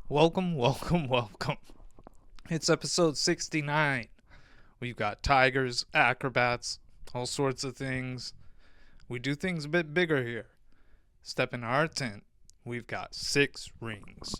Welcome, welcome, welcome. It's episode 69. We've got tigers, acrobats, all sorts of things. We do things a bit bigger here. Step in our tent. We've got 6 rings.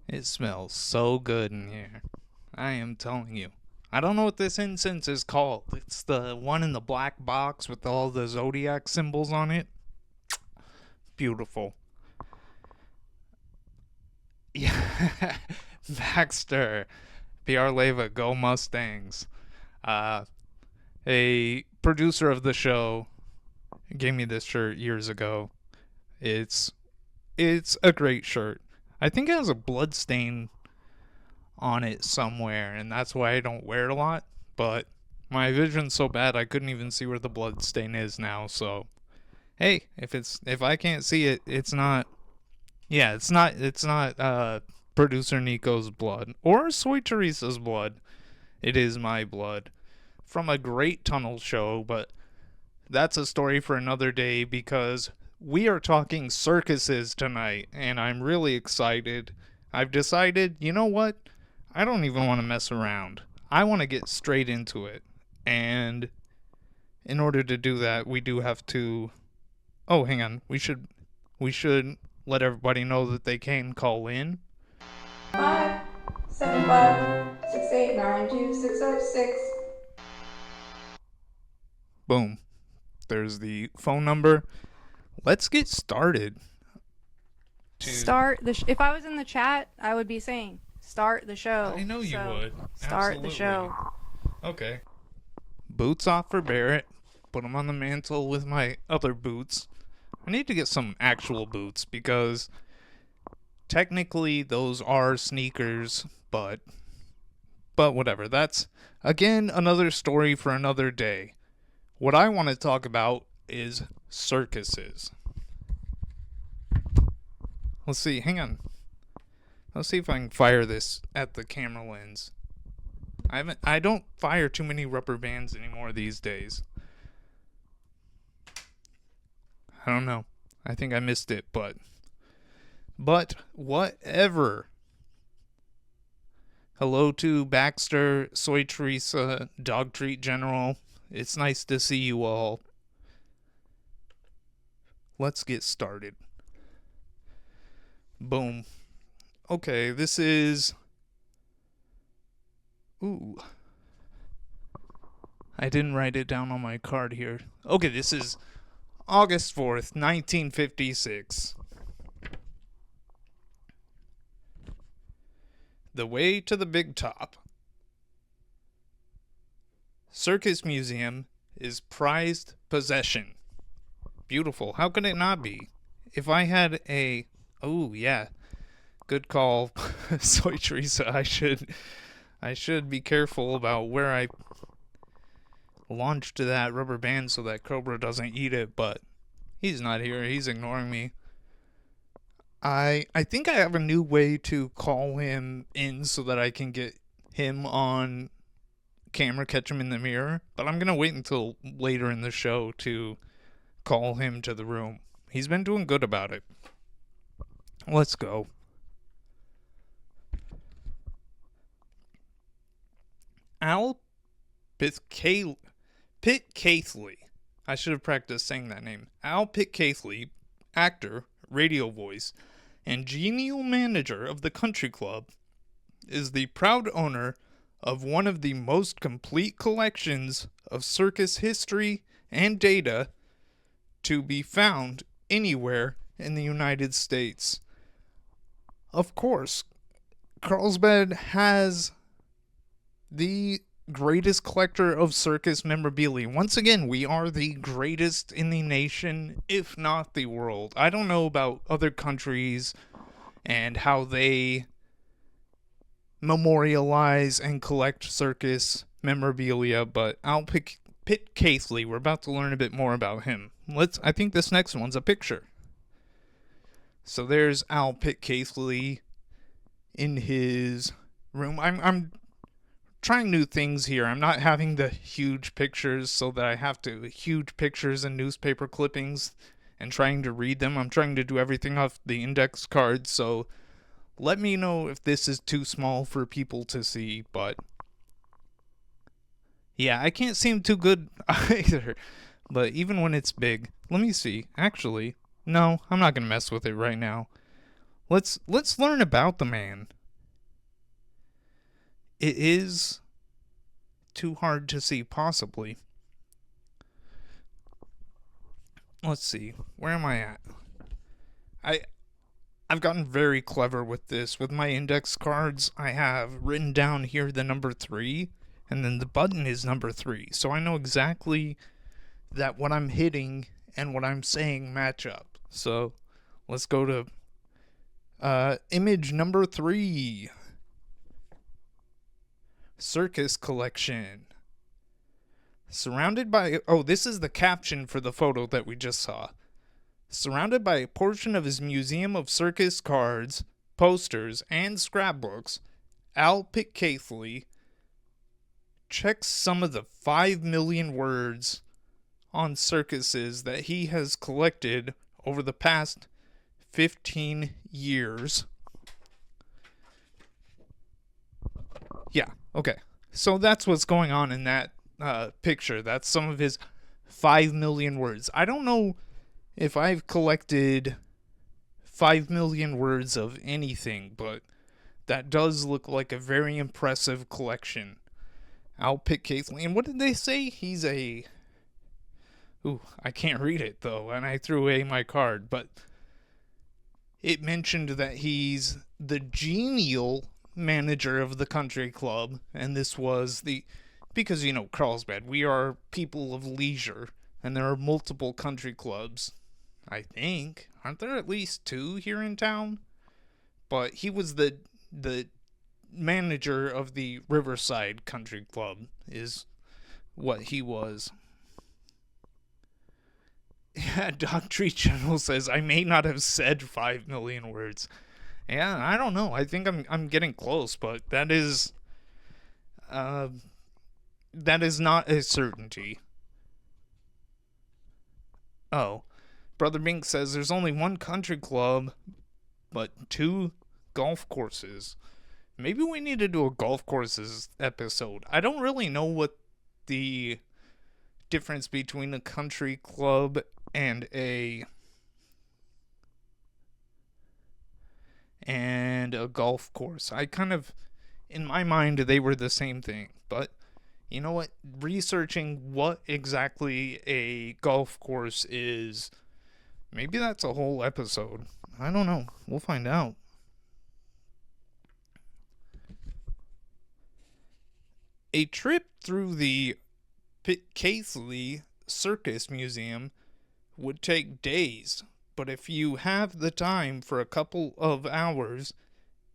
It smells so good in here. I am telling you. I don't know what this incense is called. It's the one in the black box with all the zodiac symbols on it. Beautiful. Yeah. Baxter. PR Leva, go Mustangs. Uh, a producer of the show gave me this shirt years ago. It's a great shirt. I think it has a blood stain on it somewhere, and that's why I don't wear it a lot. But my vision's so bad I couldn't even see where the blood stain is now. So hey, if I can't see it, it's not. Yeah, it's not producer Nico's blood or Soy Teresa's blood. It is my blood from a great tunnel show, but that's a story for another day because we are talking circuses tonight, and I'm really excited. I've decided, you know what? I don't even want to mess around. I want to get straight into it. And in order to do that, we do have to. Oh, hang on. We should let everybody know that they can call in. 575 6892606. Boom. There's the phone number. Let's get started. If I was in the chat, I would be saying start the show. I know you would. Start the Absolutely. show. Okay. Boots off for Barrett. Put them on the mantle with my other boots. I need to get some actual boots because technically those are sneakers, but whatever. That's again another story for another day. What I want to talk about is circuses. Let's see. Hang on. Let's see if I can fire this at the camera lens. I don't fire too many rubber bands anymore these days. I don't know. I think I missed it, but whatever. Hello to Baxter, Soy Teresa, Dog Treat General. It's nice to see you all. Let's get started. Boom. Okay, this is. Ooh. I didn't write it down on my card here. Okay, this is August 4th, 1956. The Way to the Big Top. Circus Museum is prized possession. Beautiful. How could it not be? If I had a. Oh, yeah. Good call, Soy Teresa. I should be careful about where I launch to that rubber band so that Cobra doesn't eat it, but he's not here. He's ignoring me. I think I have a new way to call him in so that I can get him on camera, catch him in the mirror, but I'm going to wait until later in the show to call him to the room. He's been doing good about it. Let's go. Al Pitcatley. I should have practiced saying that name. Al Pitcatley, actor, radio voice, and genial manager of the country club, is the proud owner of one of the most complete collections of circus history and data to be found anywhere in the United States. Of course, Carlsbad has the greatest collector of circus memorabilia. Once again, we are the greatest in the nation, if not the world. I don't know about other countries and how they memorialize and collect circus memorabilia, but I'll pick Pitt Casely. We're about to learn a bit more about him. I think this next one's a picture. So there's Al Pitt Casely in his room. I'm trying new things here. I'm not having the huge pictures so that I have to huge pictures and newspaper clippings and trying to read them. I'm trying to do everything off the index cards, so let me know if this is too small for people to see, but yeah, I can't see him too good either. But even when it's big, let me see. Actually, no, I'm not gonna mess with it right now. Let's learn about the man. It is too hard to see, possibly. Let's see. Where am I at? I I've gotten very clever with this. With my index cards, I have written down here the number 3, and then the button is number 3. So I know exactly that what I'm hitting and what I'm saying match up. So let's go to image number 3. Circus collection. Surrounded by... Oh, this is the caption for the photo that we just saw. Surrounded by a portion of his museum of circus cards, posters, and scrapbooks, Al Pitt Casely checks some of the 5 million words on circuses that he has collected over the past 15 years. Yeah, okay. So that's what's going on in that picture. That's some of his 5 million words. I don't know if I've collected 5 million words of anything, but that does look like a very impressive collection. Al Pitt Casely. And what did they say? He's a... Ooh, I can't read it, though, and I threw away my card, but it mentioned that he's the genial manager of the country club, and this was the... Because, you know, Carlsbad, we are people of leisure, and there are multiple country clubs. I think. Aren't there at least 2 here in town? But he was the manager of the Riverside Country Club, is what he was. Yeah, Doc Tree Channel says, I may not have said 5 million words. Yeah, I don't know. I think I'm getting close, but that is not a certainty. Oh. Brother Bink says there's only one country club, but 2 golf courses. Maybe we need to do a golf courses episode. I don't really know what the difference between a country club and a golf course. I kind of, in my mind, they were the same thing. But you know what? Researching what exactly a golf course is, maybe that's a whole episode. I don't know. We'll find out. A trip through the Pitt Casely Circus Museum would take days, but if you have the time for a couple of hours,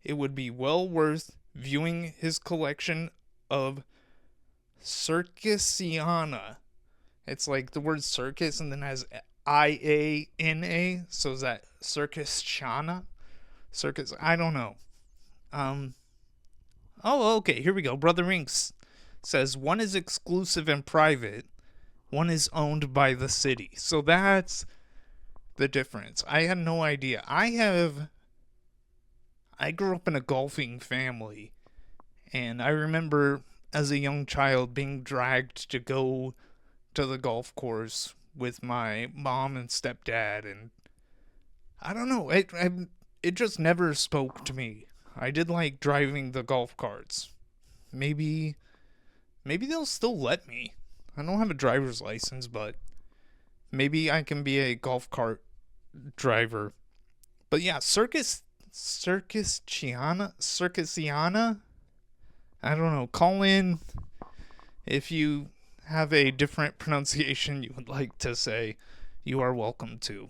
it would be well worth viewing his collection of circusiana. It's like the word circus and then has IANA, so is that circusiana? Circus, I don't know. Oh, okay, here we go. Brother Inks says one is exclusive and private, one is owned by the city. So that's the difference. I had no idea. I grew up in a golfing family, and I remember as a young child being dragged to go to the golf course with my mom and stepdad, and I don't know, it just never spoke to me. I did like driving the golf carts. Maybe they'll still let me. I don't have a driver's license, but maybe I can be a golf cart driver. But yeah, circusiana. I don't know. Call in If you have a different pronunciation you would like to say, you are welcome to.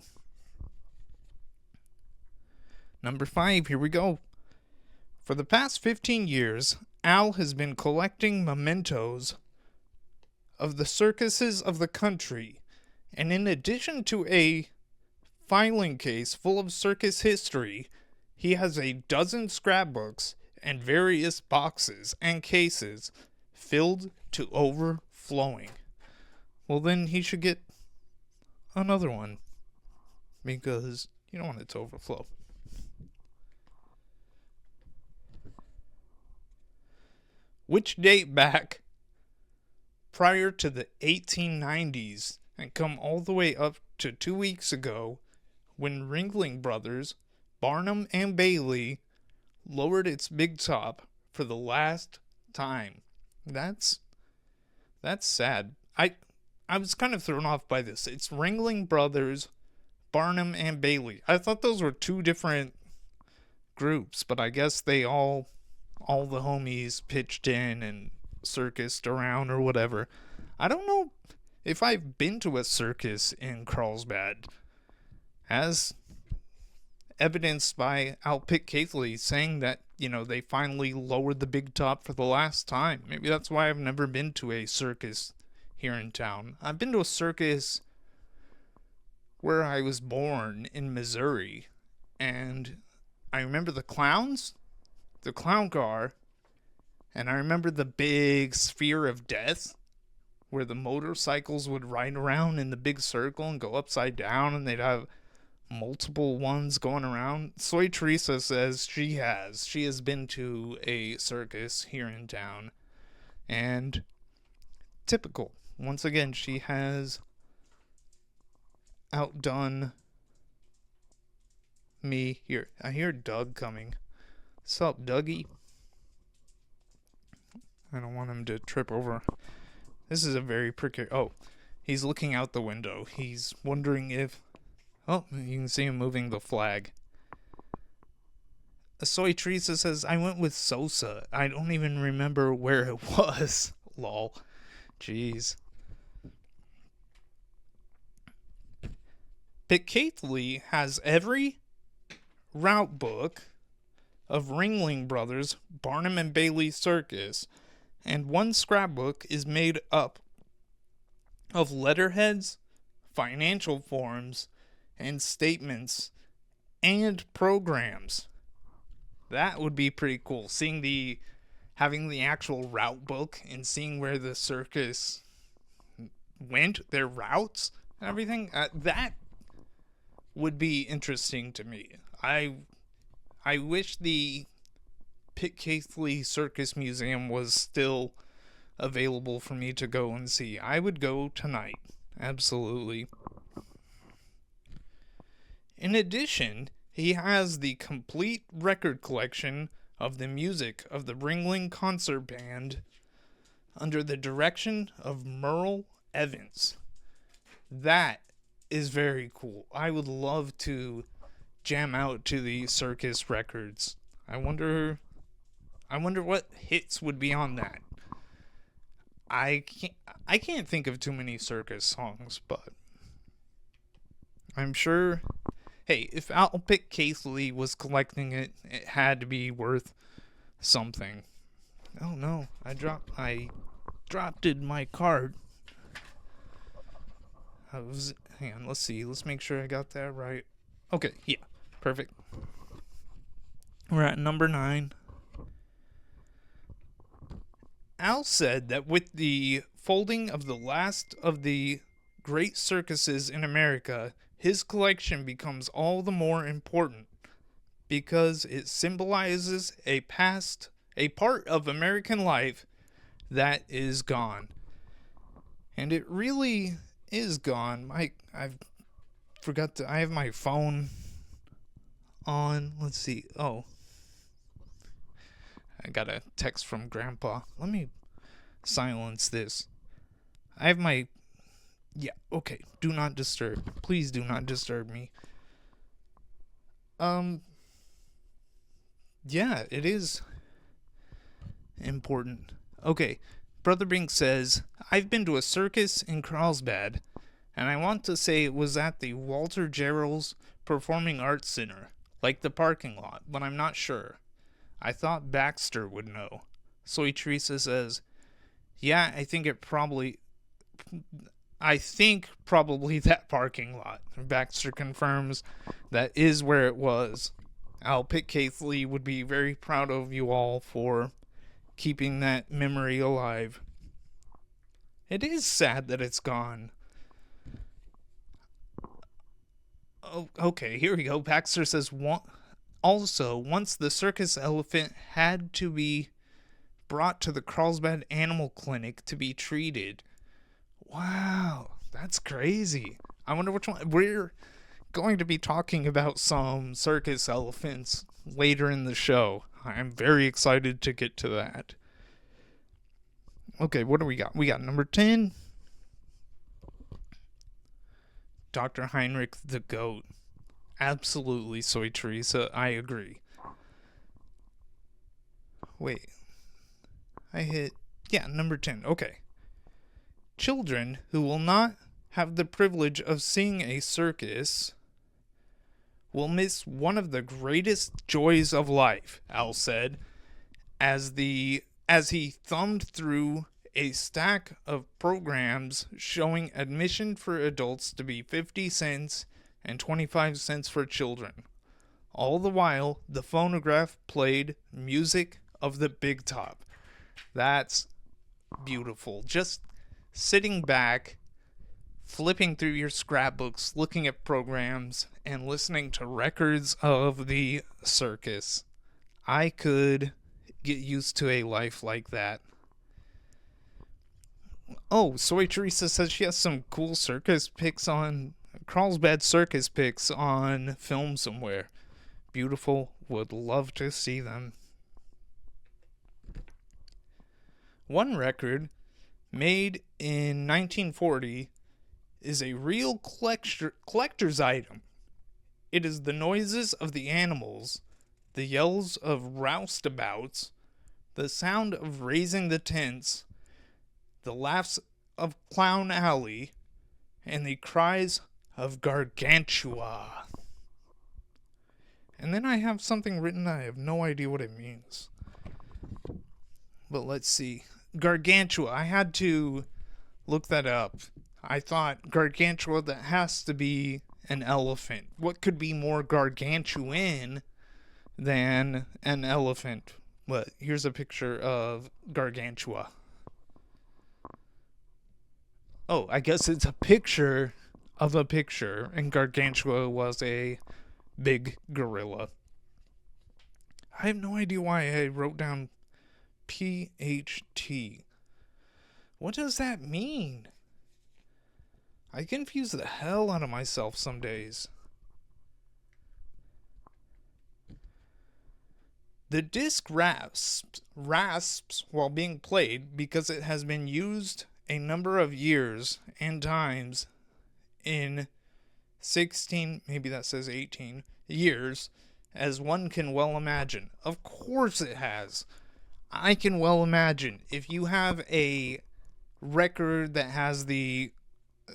Number 5, here we go. For the past 15 years, Al has been collecting mementos of the circuses of the country, and in addition to a filing case full of circus history, he has a dozen scrapbooks and various boxes and cases filled to overflowing. Well, then he should get another one because you don't want it to overflow. Which date back prior to the 1890s and come all the way up to 2 weeks ago when Ringling Brothers, Barnum and Bailey lowered its big top for the last time. That's sad. I was kind of thrown off by this. It's Ringling Brothers, Barnum and Bailey. I thought those were two different groups, but I guess they all the homies pitched in and circused around or whatever. I don't know if I've been to a circus in Carlsbad, as evidenced by Al Pitcatley saying that, they finally lowered the big top for the last time. Maybe that's why I've never been to a circus here in town. I've been to a circus where I was born in Missouri, and I remember the clowns, the clown car, and I remember the big sphere of death where the motorcycles would ride around in the big circle and go upside down, and they'd have multiple ones going around. Soy Teresa says she has been to a circus here in town, and typical. Once again, she has outdone me here. I hear Doug coming. Sup, Dougie? I don't want him to trip over. This is a very precarious... Oh, he's looking out the window. He's wondering if... Oh, you can see him moving the flag. Soy Teresa says, I went with Sosa. I don't even remember where it was. Lol. Jeez. Pitcatley has every route book of Ringling Brothers, Barnum and Bailey Circus, and one scrapbook is made up of letterheads, financial forms, and statements and programs. That would be pretty cool. Having the actual route book and seeing where the circus went, their routes and everything. That would be interesting to me. I wish the Pitcatley Circus Museum was still available for me to go and see. I would go tonight. Absolutely. In addition, he has the complete record collection of the music of the Ringling Concert Band under the direction of Merle Evans. That is very cool. I would love to jam out to the circus records. I wonder what hits would be on that. I can't think of too many circus songs, but I'm sure. Hey, if Al Pitcatley was collecting it, it had to be worth something. Oh no, I dropped in my card. Hang on, let's see. Let's make sure I got that right. Okay, yeah, perfect. We're at number 9. Al said that with the folding of the last of the great circuses in America, his collection becomes all the more important because it symbolizes a part of American life that is gone. And it really is gone. I have my phone on. Let's see. Oh, I got a text from Grandpa. Let me silence this. I have my... Yeah, okay. Do not disturb. Please do not disturb me. Yeah, it is important. Okay, Brother Bink says, I've been to a circus in Carlsbad, and I want to say it was at the Walter Gerald's Performing Arts Center, like the parking lot, but I'm not sure. I thought Baxter would know. Soy Teresa says, yeah, I think probably that parking lot. Baxter confirms that is where it was. Al Pitt Caithley would be very proud of you all for keeping that memory alive. It is sad that it's gone. Oh, okay, here we go. Baxter says, also, once the circus elephant had to be brought to the Carlsbad Animal Clinic to be treated. Wow, that's crazy. I wonder which one. We're going to be talking about some circus elephants later in the show. I'm very excited to get to that. Okay, what do we got? We got number 10. Dr. Heinrich the Goat. Absolutely, Soy Teresa. I agree. Wait. I hit. Yeah, number 10. Okay. Children who will not have the privilege of seeing a circus will miss one of the greatest joys of life, Al said, as he thumbed through a stack of programs showing admission for adults to be 50 cents and 25 cents for children. All the while, the phonograph played music of the Big Top. That's beautiful. Just sitting back, flipping through your scrapbooks, looking at programs, and listening to records of the circus. I could get used to a life like that. Oh, Soy Teresa says she has some cool circus pics on Carlsbad circus pics on film somewhere. Beautiful. Would love to see them. One record, made in 1940, is a real collector's item. It is the noises of the animals, the yells of roustabouts, the sound of raising the tents, the laughs of Clown Alley, and the cries of Gargantua. And then I have something written, I have no idea what it means. But let's see. Gargantua, I had to look that up. I thought Gargantua, that has to be an elephant. What could be more gargantuan than an elephant? But here's a picture of Gargantua. Oh, I guess it's a picture of a picture, and Gargantua was a big gorilla. I have no idea why I wrote down PHT. What does that mean? I confuse the hell out of myself some days. The disc rasps while being played because it has been used a number of years and times in 16, maybe that says 18, years, as one can well imagine. Of course it has. I can well imagine if you have a record that has the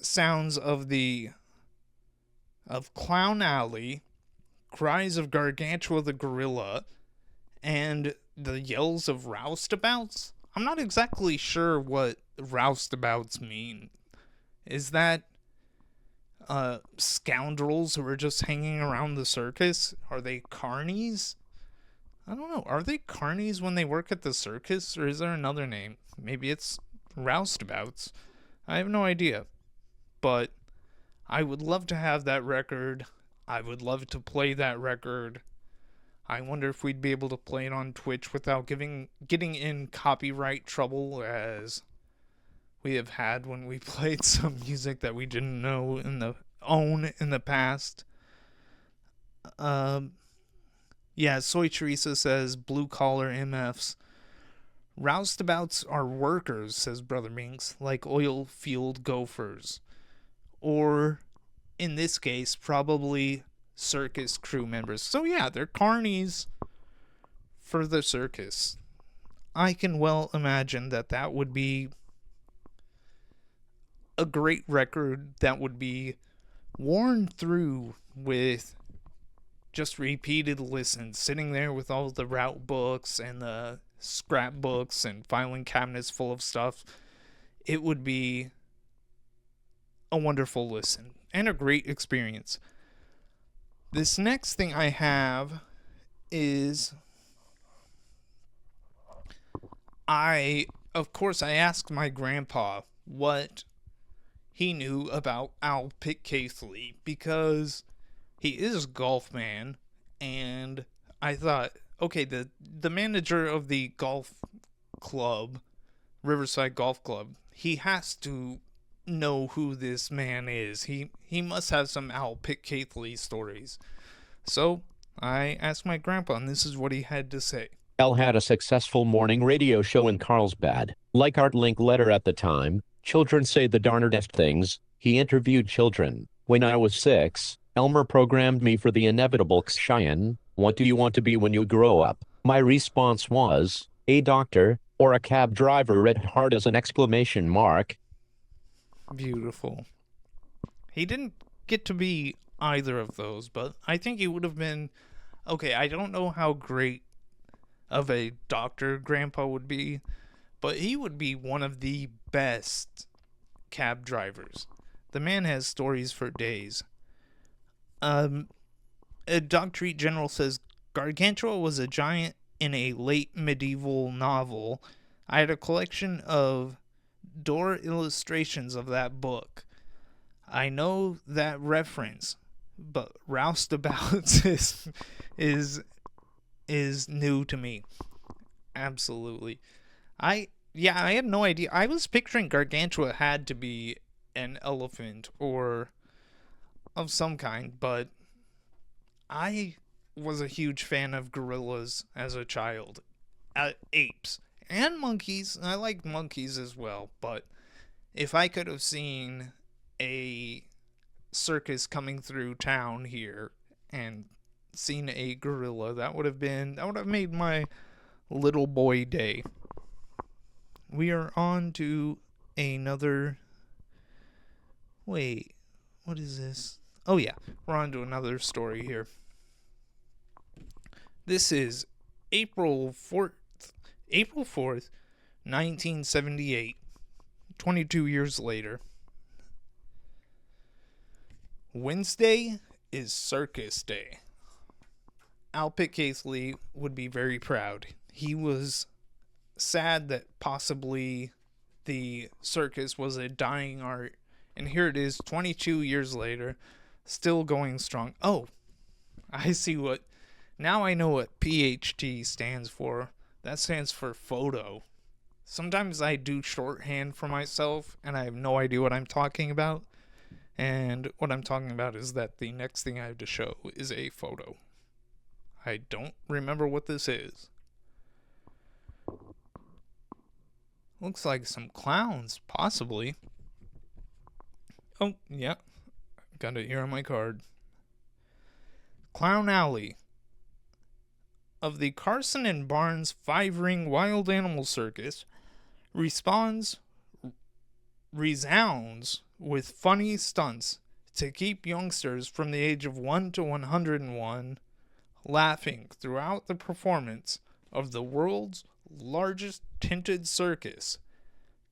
sounds of Clown Alley, cries of Gargantua the gorilla, and the yells of roustabouts. I'm not exactly sure what roustabouts mean. Is that scoundrels who are just hanging around the circus? Are they carnies? I don't know. Are they carnies when they work at the circus, or is there another name? Maybe it's roustabouts. I have no idea. But I would love to have that record. I would love to play that record. I wonder if we'd be able to play it on Twitch without getting in copyright trouble, as we have had when we played some music that we didn't know own in the past. Yeah, Soy Teresa says blue collar MFs. Roustabouts are workers, says Brother Minx, like oil field gophers. Or, in this case, probably circus crew members. So yeah, they're carnies for the circus. I can well imagine that that would be a great record that would be worn through with just repeated listens, sitting there with all the route books and the scrapbooks and filing cabinets full of stuff. It would be a wonderful listen and a great experience. This next thing I have is of course, I asked my grandpa what he knew about Al Pitcairn because he is a golf man, and I thought, okay, the manager of the golf club, Riverside Golf Club, he has to know who this man is. He must have some Al Pitcairn stories. So I asked my grandpa, and this is what he had to say. Al had a successful morning radio show in Carlsbad. Like Art Linkletter at the time, children say the darnedest things. He interviewed children. When I was 6, Elmer programmed me for the inevitable Cheyenne. What do you want to be when you grow up? My response was, a doctor, or a cab driver, read hard as an exclamation mark. Beautiful. He didn't get to be either of those, but I think he would have been, okay, I don't know how great of a doctor Grandpa would be, but he would be one of the best cab drivers. The man has stories for days. Dog Treat General says Gargantua was a giant in a late medieval novel. I had a collection of door illustrations of that book. I know that reference, but roustabouts is new to me. Absolutely. I had no idea. I was picturing Gargantua had to be an elephant or of some kind, but I was a huge fan of gorillas as a child. Apes and monkeys. I like monkeys as well, but if I could have seen a circus coming through town here and seen a gorilla, that would have made my little boy day. We are on to another. Wait, what is this? Oh yeah, we're on to another story here. This is April 4th, 1978, 22 years later. Wednesday is Circus Day. Al Pitcairn would be very proud. He was sad that possibly the circus was a dying art, and here it is 22 years later, still going strong. Oh, I see what. Now I know what PhD stands for. That stands for photo. Sometimes I do shorthand for myself, and I have no idea what I'm talking about. And what I'm talking about is that the next thing I have to show is a photo. I don't remember what this is. Looks like some clowns, possibly. Oh, yeah. Got it here on my card. Clown Alley of the Carson and Barnes 5-ring wild animal circus resounds with funny stunts to keep youngsters from the age of 1 to 101 laughing throughout the performance of the world's largest tinted circus,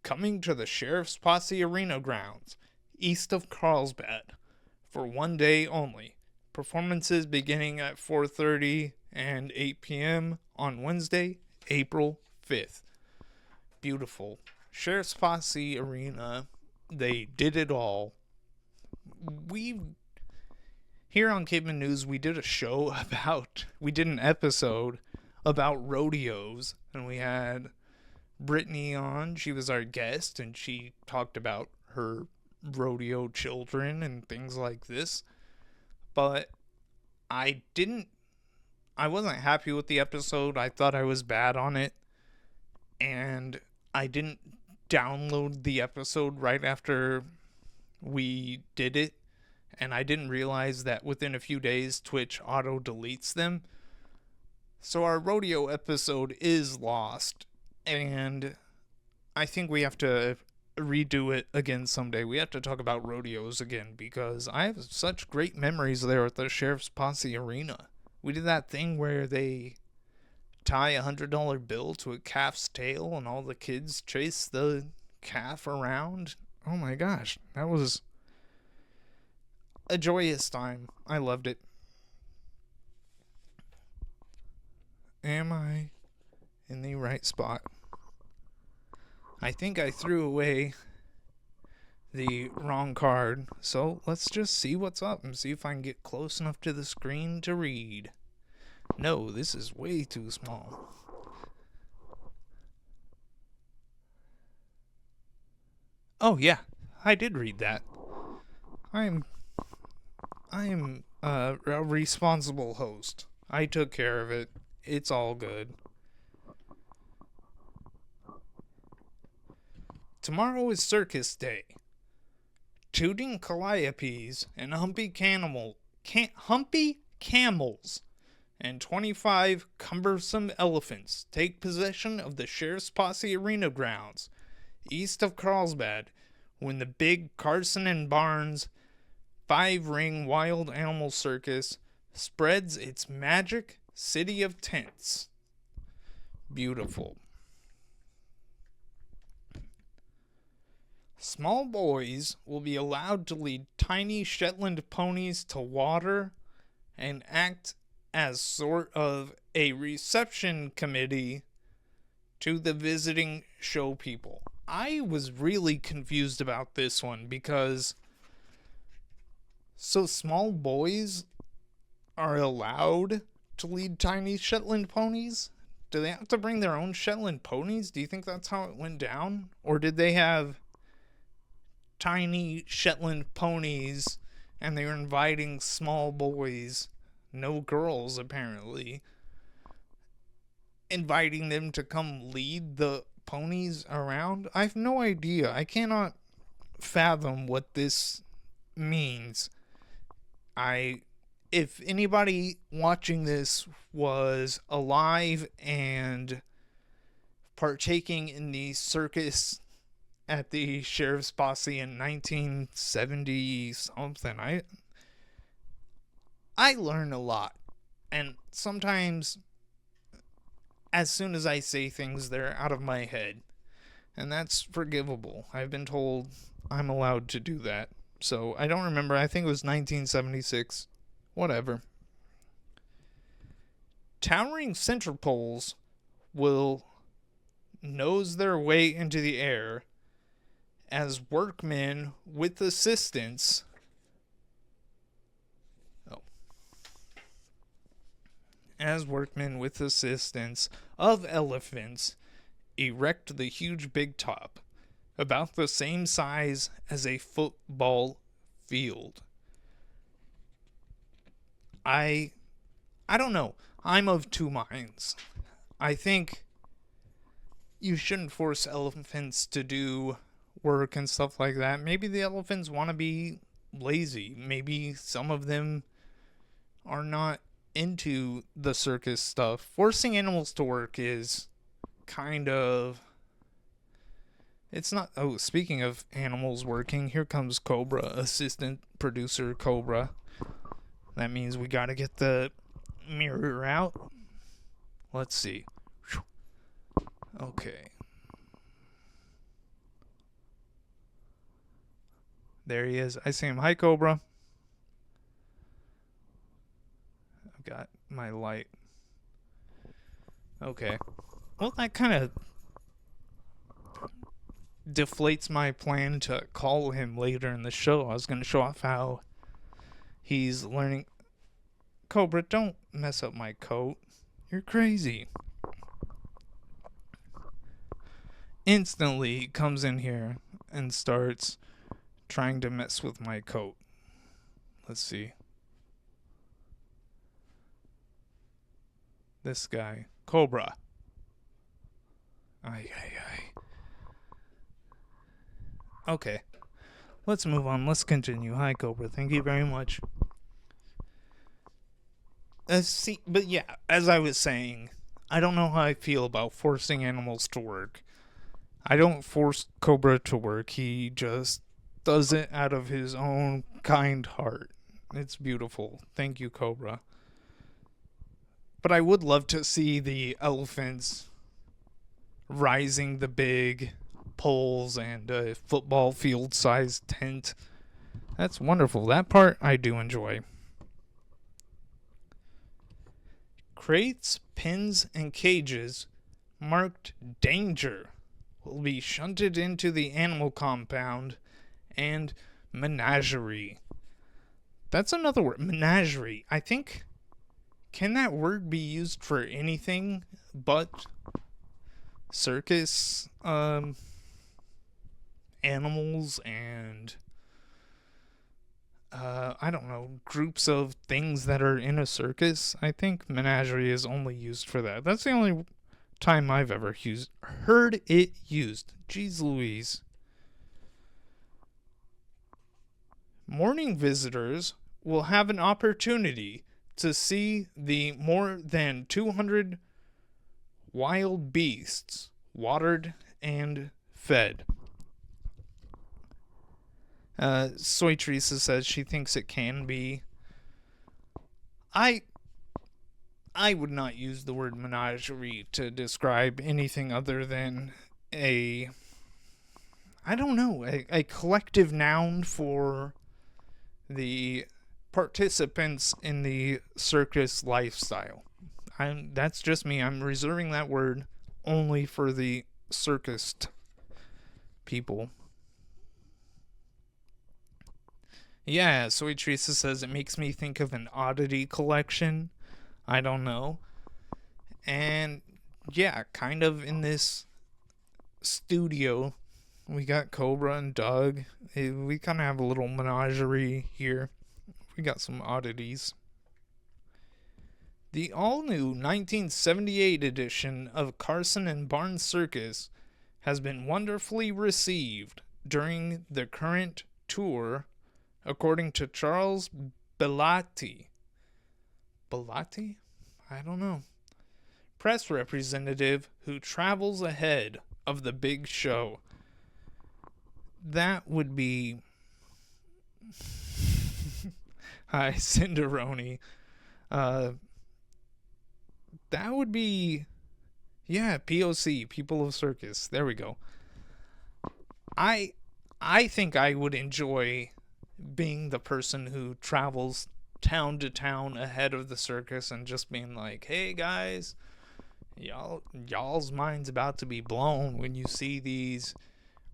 coming to the Sheriff's Posse Arena grounds east of Carlsbad for one day only. Performances beginning at 4:30 and 8 p.m. on Wednesday, April 5th. Beautiful. Sheriff's Posse Arena, they did it all. Here on Caveman News, we did an episode about rodeos, and we had Brittany on. She was our guest, and she talked about her rodeo children and things like this. But I wasn't happy with the episode. I thought I was bad on it, and I didn't download the episode right after we did it, and I didn't realize that within a few days Twitch auto deletes them. So our rodeo episode is lost And I think we have to redo it again someday. We have to talk about rodeos again because I have such great memories there at the Sheriff's Posse Arena. We did that thing where they tie $100 bill to a calf's tail and all the kids chase the calf around. Oh my gosh, that was a joyous time. I loved it. Am I in the right spot? I think I threw away the wrong card, so let's just see what's up and see if I can get close enough to the screen to read. No, this is way too small. Oh yeah, I did read that. I am a responsible host. I took care of it. It's all good. Tomorrow is circus day. Tooting calliopes and humpy camels and 25 cumbersome elephants take possession of the Sheriff's Posse Arena grounds east of Carlsbad when the big Carson and Barnes 5-ring wild animal circus spreads its magic city of tents. Beautiful. Small boys will be allowed to lead tiny Shetland ponies to water and act as sort of a reception committee to the visiting show people. I was really confused about this one because so small boys are allowed to lead tiny Shetland ponies? Do they have to bring their own Shetland ponies? Do you think that's how it went down? Or did they have tiny Shetland ponies and they were inviting small boys, no girls apparently, inviting them to come lead the ponies around? I have no idea. I cannot fathom what this means. If anybody watching this was alive and partaking in the circus at the Sheriff's Posse in 1970 something, I learn a lot. And sometimes as soon as I say things, they're out of my head. And that's forgivable. I've been told I'm allowed to do that. So I don't remember. I think it was 1976. Whatever. Towering center poles will nose their way into the air as workmen with assistance of elephants erect the huge big top, about the same size as a football field. I don't know. I'm of two minds. I think you shouldn't force elephants to do work and stuff like that. Maybe the elephants want to be lazy. Maybe some of them are not into the circus stuff. Forcing animals to work is kind of... It's not... Oh, speaking of animals working, here comes Cobra, assistant producer Cobra. That means we gotta get the mirror out. Let's see. Okay. There he is. I see him. Hi, Cobra. I've got my light. Okay. Well, that kind of deflates my plan to call him later in the show. I was going to show off how he's learning. Cobra, don't mess up my coat. You're crazy. Instantly comes in here and starts trying to mess with my coat. Let's see. This guy. Cobra. Ay. Okay. Let's move on. Let's continue. Hi, Cobra. Thank you very much. But yeah, as I was saying, I don't know how I feel about forcing animals to work. I don't force Cobra to work. He just does it out of his own kind heart. It's beautiful. Thank you, Cobra. But I would love to see the elephants rising the big poles and a football field sized tent. That's wonderful. That part I do enjoy. Crates, pins, and cages marked danger will be shunted into the animal compound and menagerie. That's another word, menagerie. I think, can that word be used for anything but circus animals and I don't know, groups of things that are in a circus? I think menagerie is only used for that. That's the only time I've ever heard it used. Jeez Louise. Morning visitors will have an opportunity to see the more than 200 wild beasts watered and fed. Soy Teresa says she thinks it can be. I would not use the word menagerie to describe anything other than a collective noun for the participants in the circus lifestyle. That's just me. I'm reserving that word only for the circus people. Yeah, Soy Teresa says it makes me think of an oddity collection. I don't know. And yeah, kind of in this studio, we got Cobra and Doug. We kind of have a little menagerie here. We got some oddities. The all-new 1978 edition of Carson and Barnes Circus has been wonderfully received during the current tour, according to Charles Belatti. Belatti? I don't know. Press representative who travels ahead of the big show. That would be... Hi, Cinderoni. That would be... Yeah, POC, People of Circus. There we go. I think I would enjoy being the person who travels town to town ahead of the circus and just being like, hey guys, y'all's mind's about to be blown when you see these.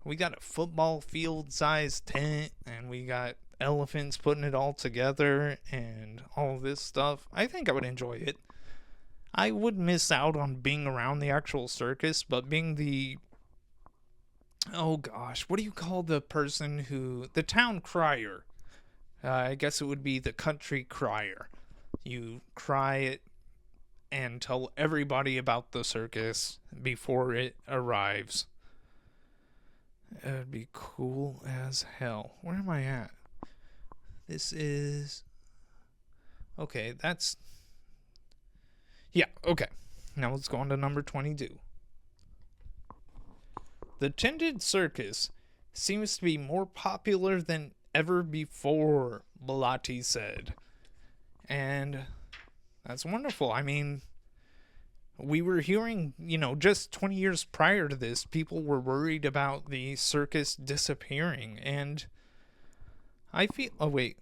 We got a football field sized tent and we got elephants putting it all together and all this stuff. I think I would enjoy it. I would miss out on being around the actual circus, but being the... Oh gosh, what do you call the person who... The town crier. I guess it would be the country crier. You cry it and tell everybody about the circus before it arrives. It'd be cool as hell. Where am I at? This is... Okay, that's... Yeah, okay. Now let's go on to number 22. The Tinted Circus seems to be more popular than ever before, Belatti said. And that's wonderful. I mean, we were hearing, just 20 years prior to this, people were worried about the circus disappearing. And I feel... Oh, wait.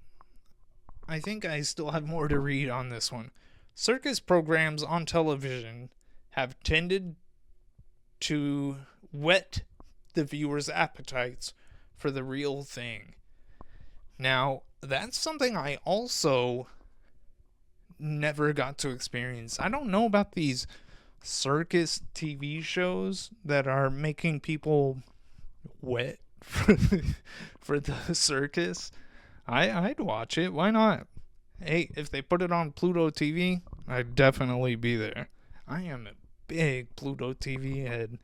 I think I still have more to read on this one. Circus programs on television have tended to whet the viewers' appetites for the real thing. Now, that's something I also never got to experience. I don't know about these circus TV shows that are making people wet for the circus. I'd watch it. Why not? Hey, if they put it on Pluto TV, I'd definitely be there. I am a big Pluto TV head.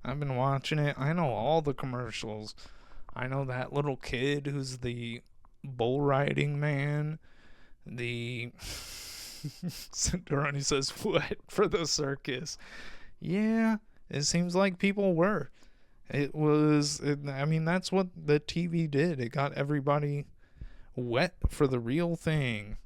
I've been watching it. I know all the commercials. I know that little kid who's the bull riding man. Cinderoni says, what? For the circus? Yeah, it seems like people were. I mean, that's what the TV did. It got everybody wet for the real thing.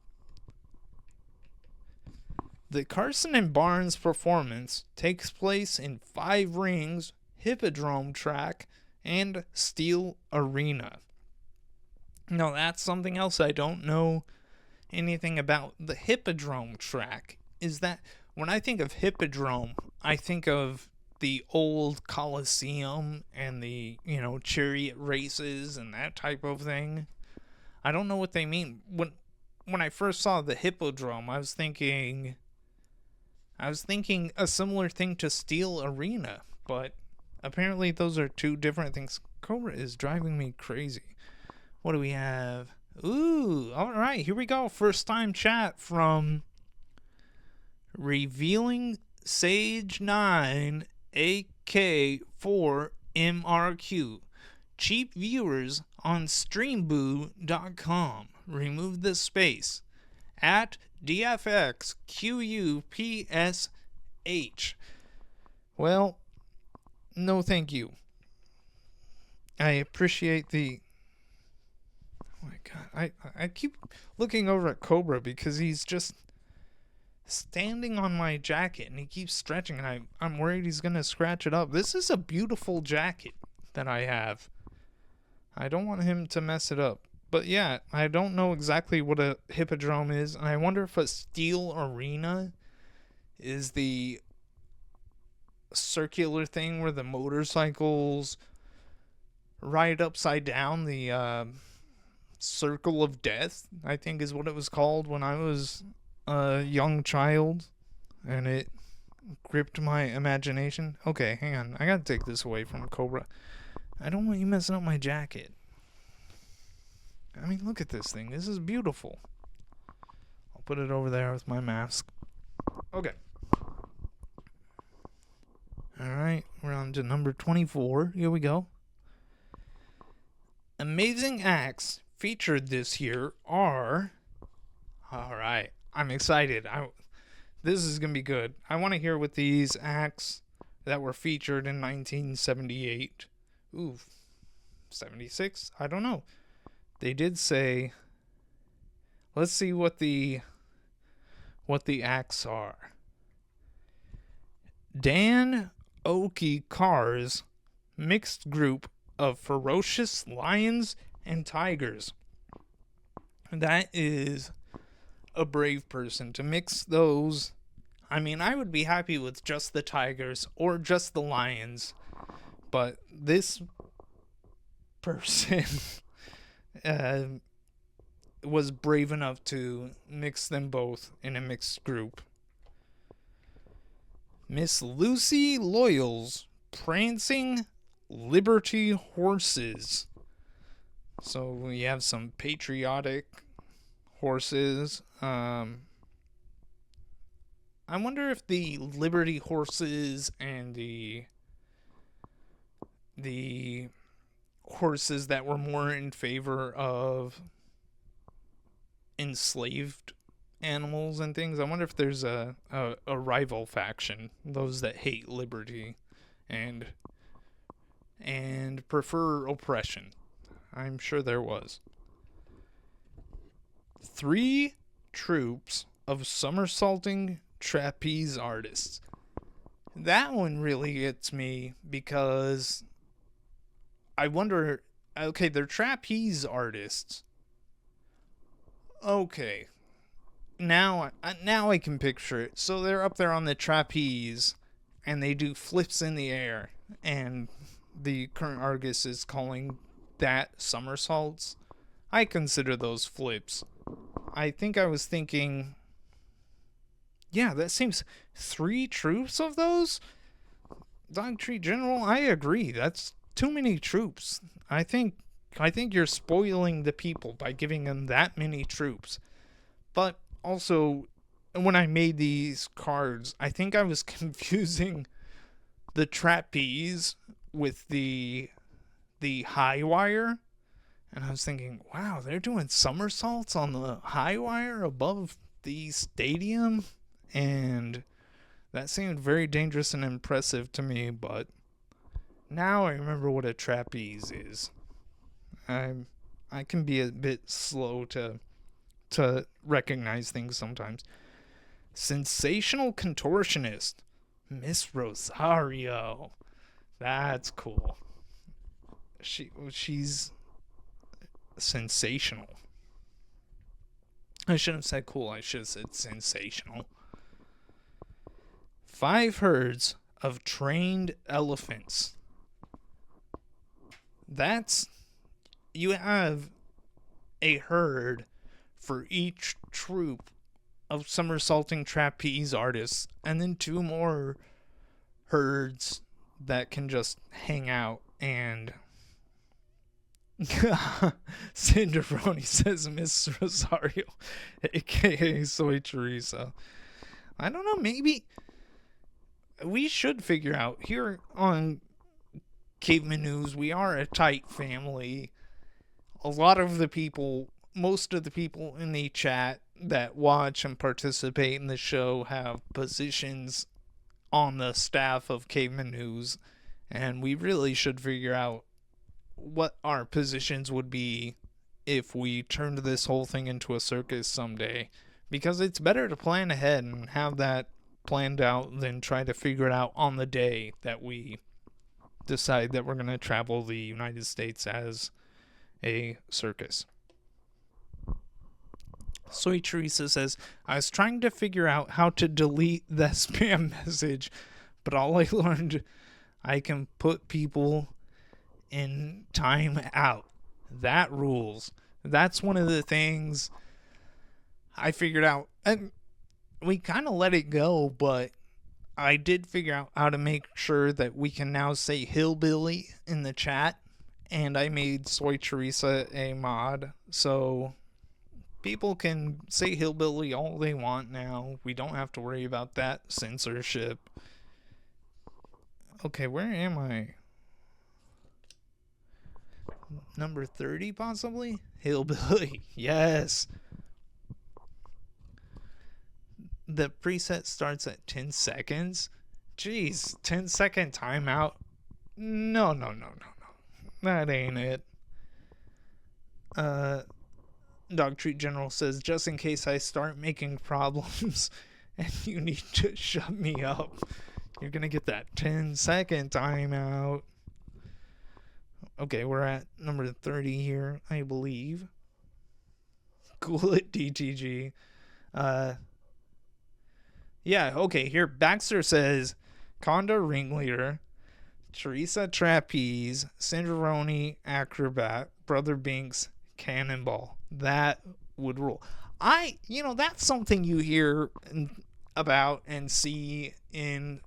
The Carson and Barnes performance takes place in 5 rings, Hippodrome track, and Steel Arena. Now, that's something else I don't know anything about. The Hippodrome track is that when I think of Hippodrome, I think of the old Coliseum and the, chariot races and that type of thing. I don't know what they mean. When I first saw the Hippodrome, I was thinking a similar thing to Steel Arena, but apparently those are 2 different things. Cobra is driving me crazy. What do we have? Ooh, all right, here we go. First time chat from Revealing Sage 9 AK4MRQ. Cheap viewers on streamboo.com. Remove the space. At DFXQUPSH. Well, no thank you. I appreciate the... Oh my god, I keep looking over at Cobra because he's just standing on my jacket and he keeps stretching and I'm worried he's gonna scratch it up. This is a beautiful jacket that I have. I don't want him to mess it up. But yeah, I don't know exactly what a hippodrome is, and I wonder if a Steel Arena is the circular thing where the motorcycles ride upside down, the Circle of Death, I think is what it was called when I was a young child, and it gripped my imagination. Okay, hang on, I gotta take this away from Cobra. I don't want you messing up my jacket. I mean, look at this thing. This is beautiful. I'll put it over there with my mask. Okay. Alright, we're on to number 24. Here we go. Amazing acts featured this year are... Alright, I'm excited. This is going to be good. I want to hear what these acts that were featured in 1978. Ooh, 76? I don't know. They did say, let's see what the acts are. Dan Oki Carr's mixed group of ferocious lions and tigers. That is a brave person to mix those. I mean, I would be happy with just the tigers or just the lions, but this person was brave enough to mix them both in a mixed group. Miss Lucy Loyal's Prancing Liberty Horses. So we have some patriotic horses. I wonder if the Liberty horses and the horses that were more in favor of enslaved animals and things, I wonder if there's a rival faction, those that hate liberty and prefer oppression. I'm sure there was. 3 troops of somersaulting trapeze artists. That one really gets me because I wonder, okay, they're trapeze artists. Okay. Now I can picture it. So they're up there on the trapeze and they do flips in the air, and the current Argus is calling that somersaults. I consider those flips. I think I was thinking, yeah, that seems 3 troops of those? Dogtree General, I agree. That's too many troops. I think you're spoiling the people by giving them that many troops. But also, when I made these cards, I think I was confusing the trapeze with the high wire. And I was thinking, wow, they're doing somersaults on the high wire above the stadium, and that seemed very dangerous and impressive to me, but now I remember what a trapeze is. I can be a bit slow to recognize things sometimes. Sensational contortionist, Miss Rosario. That's cool. She's sensational. I shouldn't have said cool. I should have said sensational. 5 herds of trained elephants. That's, you have a herd for each troop of somersaulting trapeze artists, and then 2 more herds that can just hang out. And Cinderoni says Miss Rosario, aka Soy Teresa. I don't know, maybe we should figure out here on Caveman News, we are a tight family. A lot of the people, most of the people in the chat that watch and participate in the show have positions on the staff of Caveman News, and we really should figure out what our positions would be if we turned this whole thing into a circus someday, because it's better to plan ahead and have that planned out than try to figure it out on the day that we decide that we're going to travel the United States as a circus. Soy Teresa says, I was trying to figure out how to delete the spam message, but all I learned, I can put people in time out. That rules. That's one of the things I figured out. And we kind of let it go, but I did figure out how to make sure that we can now say hillbilly in the chat, and I made Soy Teresa a mod, so people can say hillbilly all they want now. We don't have to worry about that censorship. Okay, where am I? Number 30, possibly? Hillbilly. Yes. The preset starts at 10 seconds. Jeez, 10-second timeout? No. That ain't it. Dog Treat General says, just in case I start making problems and you need to shut me up, you're gonna get that 10-second timeout. Okay, we're at number 30 here, I believe. Cool it, DTG. Yeah, okay, here Baxter says Conda Ringleader, Teresa Trapeze, Cinderoni Acrobat, Brother Binks Cannonball. That would rule. That's something you hear about and see in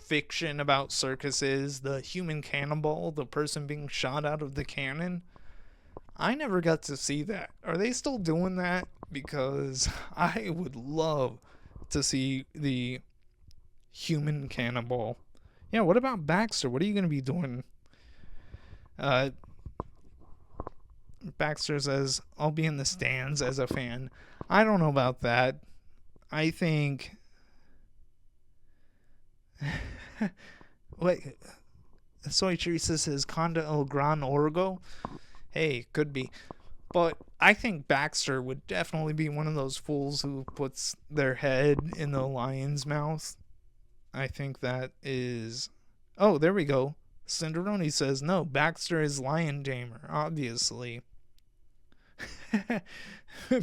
fiction about circuses. The human cannonball, the person being shot out of the cannon. I never got to see that. Are they still doing that? Because I would love to see the human cannonball. Yeah, what about Baxter? What are you going to be doing? Baxter says, I'll be in the stands as a fan. I don't know about that. I think... Wait, Soy Teresa says Conda El Gran Orgo. Hey, could be. But I think Baxter would definitely be one of those fools who puts their head in the lion's mouth. I think that is... Oh, there we go. Cinderoni says, no, Baxter is Lion Tamer, obviously.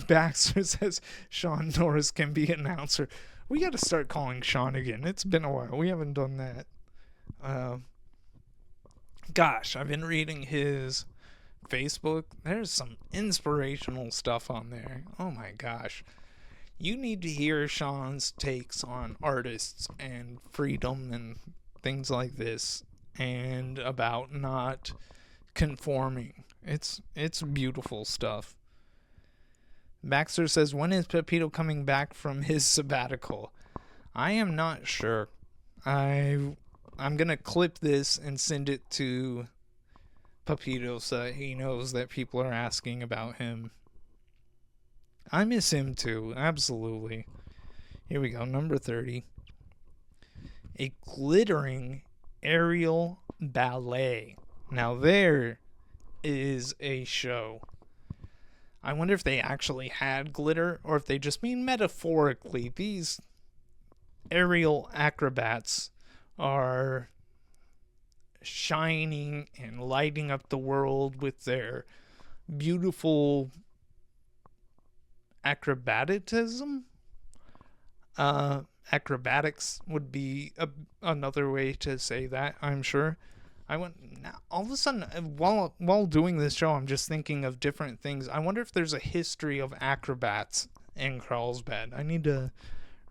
Baxter says Sean Norris can be an announcer. We got to start calling Sean again. It's been a while. We haven't done that. Gosh, I've been reading his Facebook. There's some inspirational stuff on there. Oh my gosh. You need to hear Sean's takes on artists and freedom and things like this, and about not conforming. It's beautiful stuff. Baxter says, when is Pepito coming back from his sabbatical? I am not sure. I'm going to clip this and send it to Pepito so that he knows that people are asking about him. I miss him too, absolutely. Here we go, number 30. A glittering aerial ballet. Now there is a show. I wonder if they actually had glitter or if they just mean metaphorically. These aerial acrobats are shining and lighting up the world with their beautiful acrobaticism. Acrobatics would be another way to say that, I'm sure. I went now, all of a sudden while doing this show, I'm just thinking of different things. I wonder if there's a history of acrobats in Carlsbad. I need to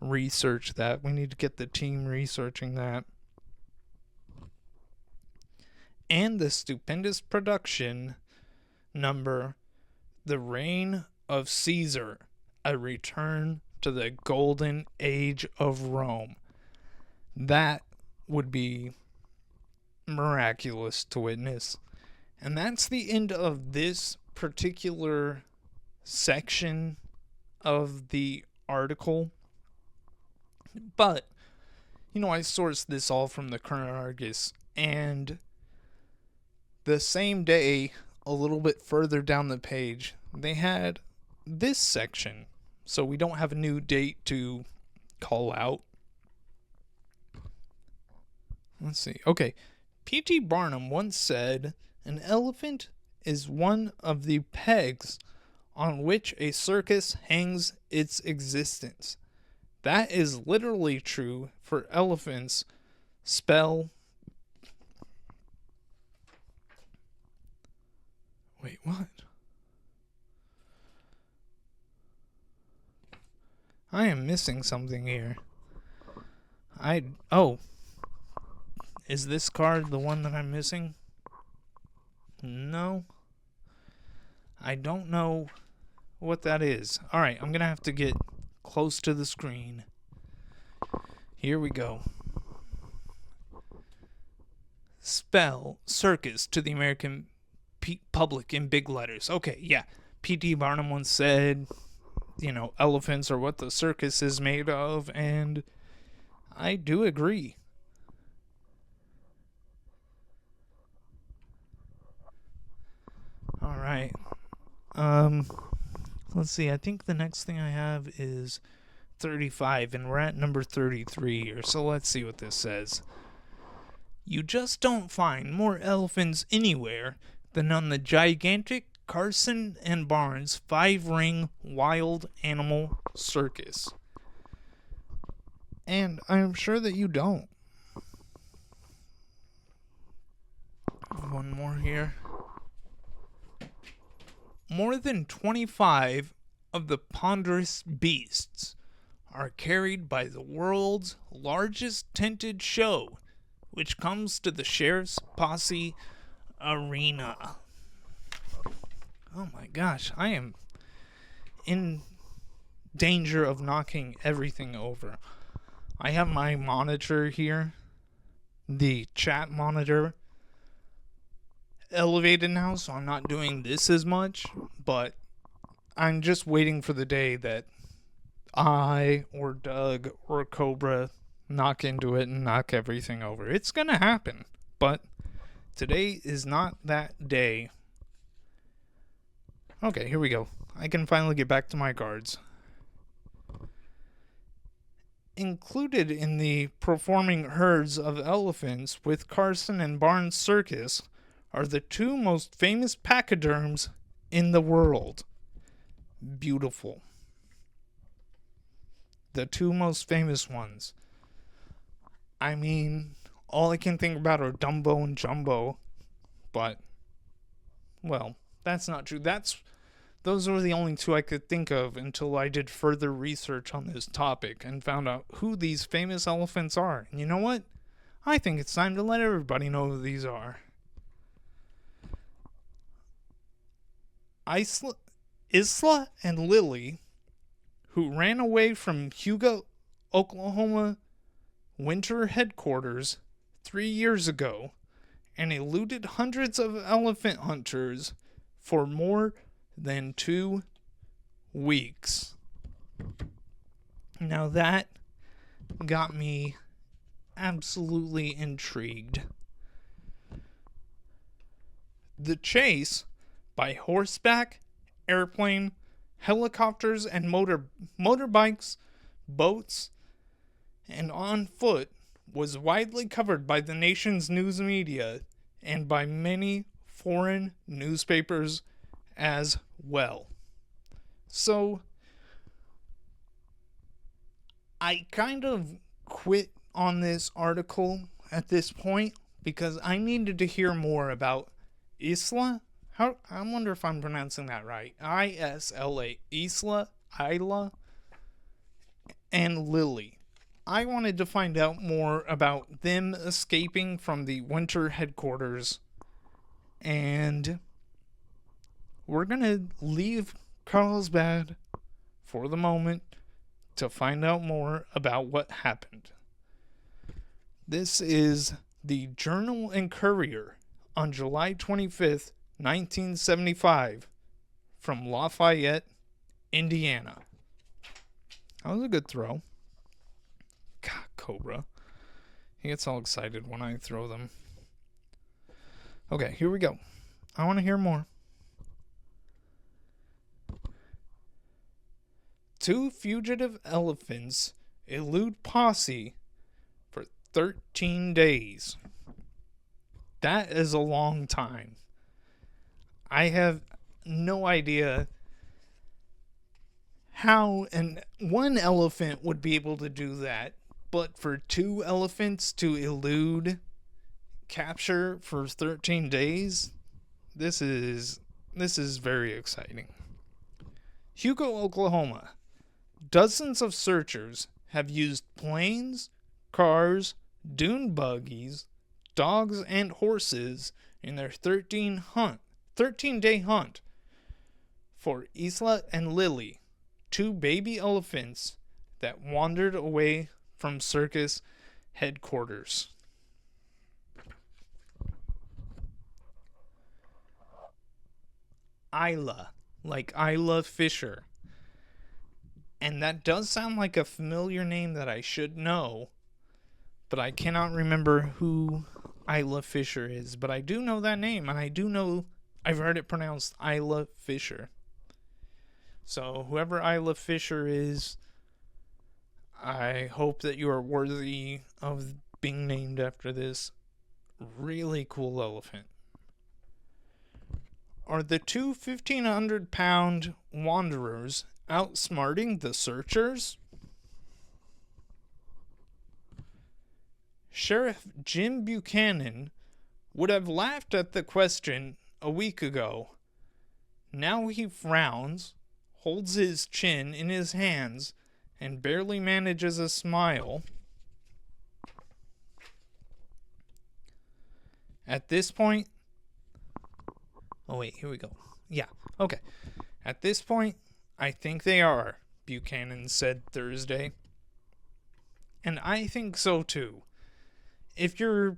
research that. We need to get the team researching that. And the stupendous production number, The Reign of Caesar, a return to the golden age of Rome. That would be miraculous to witness. And that's the end of this particular section of the article. But, I sourced this all from the Current Argus, and the same day, a little bit further down the page, they had this section. So we don't have a new date to call out. Let's see. Okay. P.T. Barnum once said, "An elephant is one of the pegs on which a circus hangs its existence." That is literally true for elephants. Wait, what? I am missing something here. Is this card the one that I'm missing? No. I don't know what that is. Alright, I'm going to have to get close to the screen. Here we go. Spell circus to the American public in big letters. Okay, yeah. P.T. Barnum once said, elephants are what the circus is made of, and I do agree. Alright. Let's see, I think the next thing I have is 35, and we're at number 33 here, so let's see what this says. You just don't find more elephants anywhere than on the gigantic Carson and Barnes 5-ring wild animal circus. And I'm sure that you don't. One more here. More than 25 of the ponderous beasts are carried by the world's largest tented show, which comes to the Sheriff's Posse Arena. Oh my gosh, I am in danger of knocking everything over. I have my monitor here, the chat monitor, elevated now, so I'm not doing this as much, but I'm just waiting for the day that I or Doug or Cobra knock into it and knock everything over. It's gonna happen, but today is not that day. Okay, here we go. I can finally get back to my cards. Included in the performing herds of elephants with Carson and Barnes Circus are the two most famous pachyderms in the world. Beautiful. The two most famous ones. I mean, all I can think about are Dumbo and Jumbo, but, well, that's not true. Those were the only two I could think of until I did further research on this topic and found out who these famous elephants are. And you know what? I think it's time to let everybody know who these are. Isla and Lily, who ran away from Hugo, Oklahoma winter headquarters 3 years ago and eluded hundreds of elephant hunters for more than 2 weeks. Now that got me absolutely intrigued. The chase by horseback, airplane, helicopters, and motorbikes, boats, and on foot was widely covered by the nation's news media and by many foreign newspapers as well. So, I kind of quit on this article at this point because I needed to hear more about Isla. I wonder if I'm pronouncing that right. Isla, Isla, and Lily. I wanted to find out more about them escaping from the winter headquarters, and we're gonna leave Carlsbad for the moment to find out more about what happened. This is the Journal and Courier on July 25th, 1975, from Lafayette, Indiana. That was a good throw. God, Cobra. He gets all excited when I throw them. Okay, here we go. I want to hear more. 2 fugitive elephants elude posse for 13 days. That is a long time. I have no idea how one elephant would be able to do that, but for 2 elephants to elude capture for 13 days, this is very exciting. Hugo, Oklahoma. Dozens of searchers have used planes, cars, dune buggies, dogs, and horses in their 13-day hunt for Isla and Lily, 2 baby elephants that wandered away from circus headquarters. Isla, like Isla Fisher. And that does sound like a familiar name that I should know, but I cannot remember who Isla Fisher is. But I do know that name, and I do know I've heard it pronounced Isla Fisher. So whoever Isla Fisher is, I hope that you are worthy of being named after this really cool elephant. Are the 2 1,500-pound wanderers outsmarting the searchers? Sheriff Jim Buchanan would have laughed at the question a week ago. Now he frowns, holds his chin in his hands, and barely manages a smile. At this point... Oh wait, here we go. Yeah, okay. At this point, I think they are, Buchanan said Thursday. And I think so too. If you're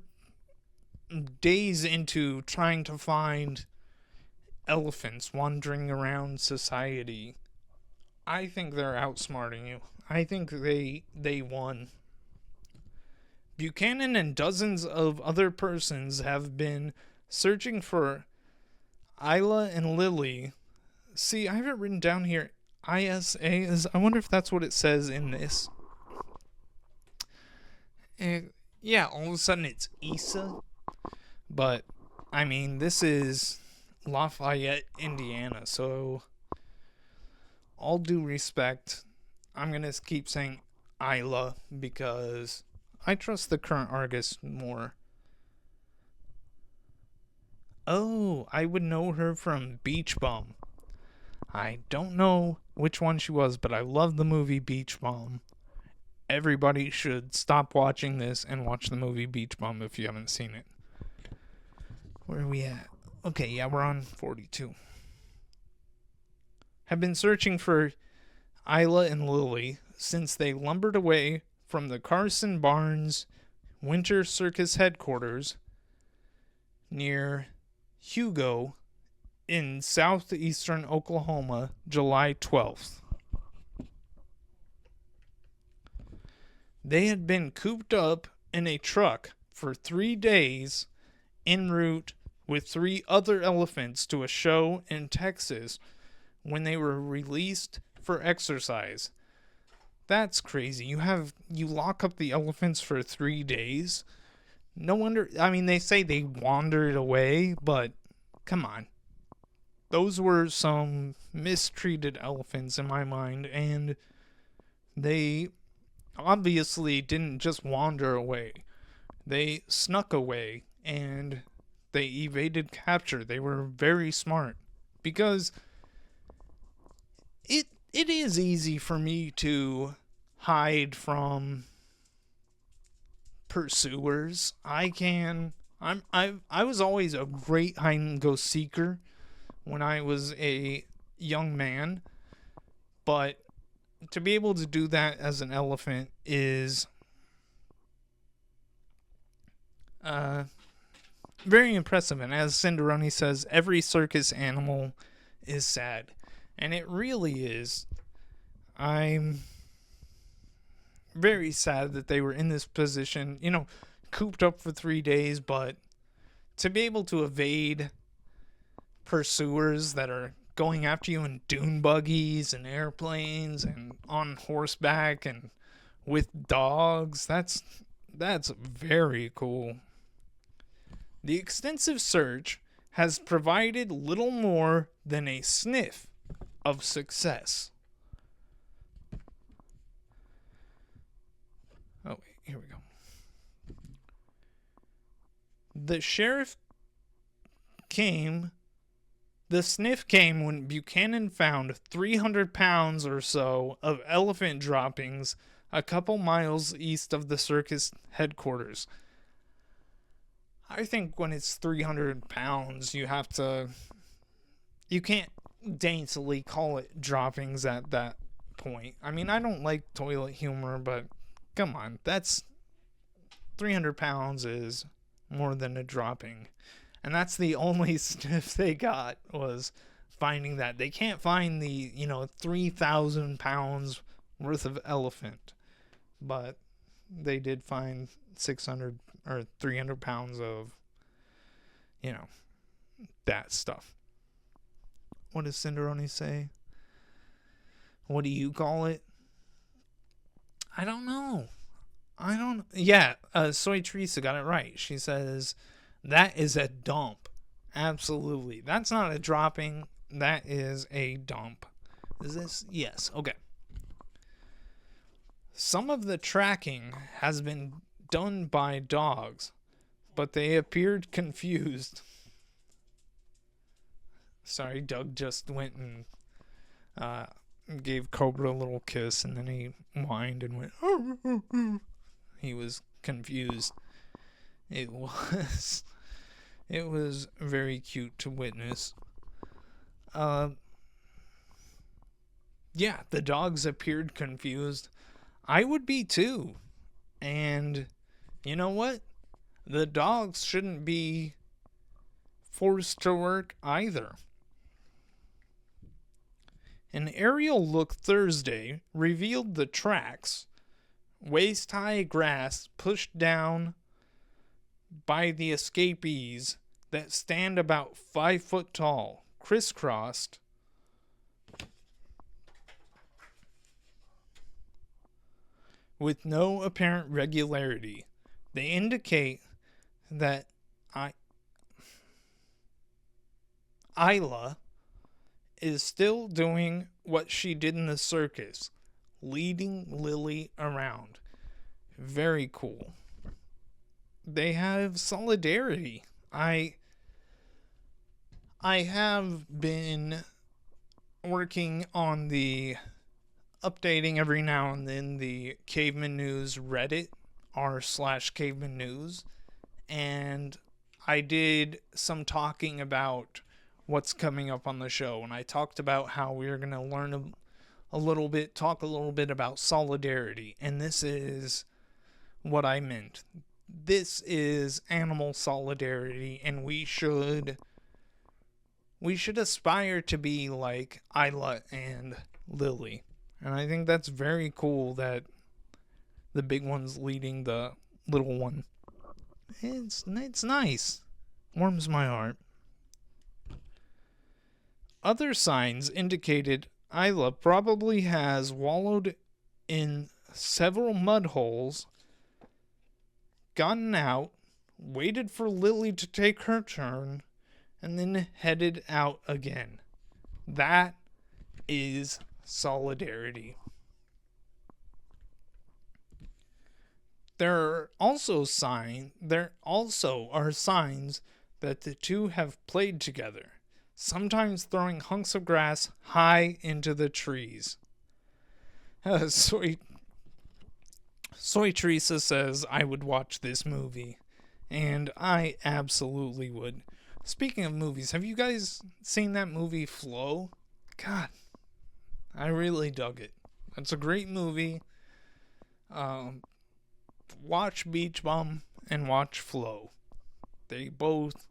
days into trying to find elephants wandering around society, I think they're outsmarting you. I think they won. Buchanan and dozens of other persons have been searching for Isla and Lily. See, I have it written down here. ISA. I wonder if that's what it says in this. Yeah, all of a sudden it's ISA. But, I mean, this is Lafayette, Indiana. So, all due respect, I'm going to keep saying Isla because I trust the current Argus more. Oh, I would know her from Beach Bum. I don't know which one she was, but I love the movie Beach Bum. Everybody should stop watching this and watch the movie Beach Bum if you haven't seen it. Where are we at? Okay, yeah, we're on 42. Have been searching for Isla and Lily since they lumbered away from the Carson Barnes Winter Circus headquarters near Hugo in southeastern Oklahoma, July 12th. They had been cooped up in a truck for 3 days en route with 3 other elephants to a show in Texas when they were released for exercise. That's crazy. You lock up the elephants for 3 days. No wonder. I mean, they say they wandered away, but come on. Those were some mistreated elephants in my mind, and they obviously didn't just wander away. They snuck away and they evaded capture. They were very smart because it is easy for me to hide from pursuers. I was always a great hide and go seeker when I was a young man, but to be able to do that as an elephant is very impressive. And as Cinderoni says, every circus animal is sad. And it really is. I'm very sad that they were in this position, cooped up for 3 days, but to be able to evade pursuers that are going after you in dune buggies and airplanes and on horseback and with dogs, that's very cool. The extensive search has provided little more than a sniff of success. Oh, wait, here we go. The sniff came when Buchanan found 300 pounds or so of elephant droppings a couple miles east of the circus headquarters. I think when it's 300 pounds, you can't daintily call it droppings at that point. I mean, I don't like toilet humor, but come on, that's 300 pounds is more than a dropping. And that's the only sniff they got, was finding that. They can't find the, 3,000 pounds worth of elephant. But they did find 600 or 300 pounds of, that stuff. What does Cinderoni say? What do you call it? I don't know. Yeah, Soy Teresa got it right. She says, that is a dump. Absolutely. That's not a dropping. That is a dump. Is this? Yes. Okay. Some of the tracking has been done by dogs, but they appeared confused. Sorry, Doug just went and gave Cobra a little kiss, and then he whined and went. He was confused. It was very cute to witness. Yeah, the dogs appeared confused. I would be too. And you know what? The dogs shouldn't be forced to work either. An aerial look Thursday revealed the tracks, waist-high grass pushed down by the escapees that stand about 5 foot tall, crisscrossed with no apparent regularity. They indicate that Isla is still doing what she did in the circus, leading Lily around. Very cool. They have solidarity. I have been working on the updating every now and then the Caveman News Reddit r/Caveman News, and I did some talking about what's coming up on the show, and I talked about how we are going to learn talk a little bit about solidarity, and this is what I meant. This is animal solidarity, and we should we should aspire to be like Isla and Lily. And I think that's very cool that the big one's leading the little one. It's nice. Warms my heart. Other signs indicated Isla probably has wallowed in several mud holes, gotten out, waited for Lily to take her turn, and then headed out again. That is solidarity. There also are signs that the two have played together, sometimes throwing hunks of grass high into the trees. Soy Teresa says I would watch this movie, and I absolutely would. Speaking of movies, have you guys seen that movie Flow? God, I really dug it. It's a great movie. Watch Beach Bum and watch Flow. They both